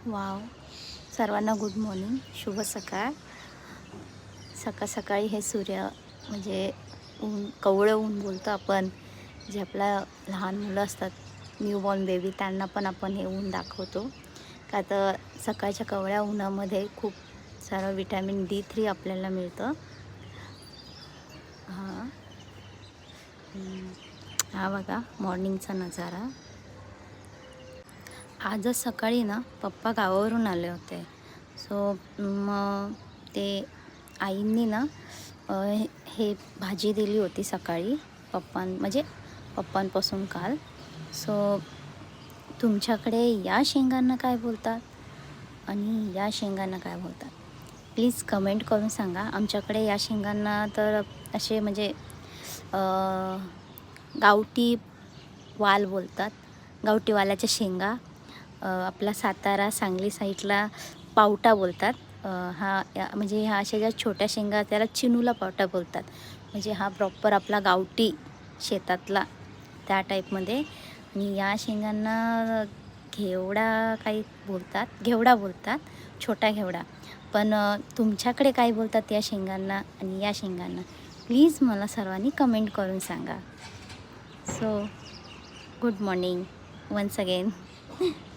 Wow. सर्वांना good morning, शुभ सकाळ. सकाळी हे सूर्य म्हणजे ऊन, कवळं ऊन बोलतो आपण, जे आपला लहान मुलं असतात, न्यूबॉर्न बेबी, त्यांना पण आपण हे ऊन दाखवतो. का तर सकाळच्या कवळ्या उन्हामध्ये खूप सारं विटॅमिन D3 आपल्याला मिळतं. हां, हा बघा मॉर्निंगचा नजारा. आजच सकाळी ना पप्पा गावावरून आले होते. सो मग ते आईंनी ना हे भाजी दिली होती सकाळी म्हणजे पप्पांपासून काल. सो तुमच्याकडे या शेंगांना काय बोलतात आणि या शेंगांना काय बोलतात, प्लीज कमेंट करून सांगा. आमच्याकडे या शेंगांना तर असे म्हणजे गावठी वाल बोलतात, गावठी वालाच्या शेंगा. आपला सातारा सांगली साईडला पावटा बोलतात. म्हणजे ह्या अशा ज्या छोट्या शेंगा त्याला चिनूला पावटा बोलतात. म्हणजे हा प्रॉपर आपला गावठी शेतातला त्या टाईपमध्ये. आणि या शेंगांना घेवडा बोलतात, छोटा घेवडा. पण तुमच्याकडे काय बोलतात या शेंगांना आणि या शेंगांना, प्लीज मला सर्वांनी कमेंट करून सांगा. So good morning once again.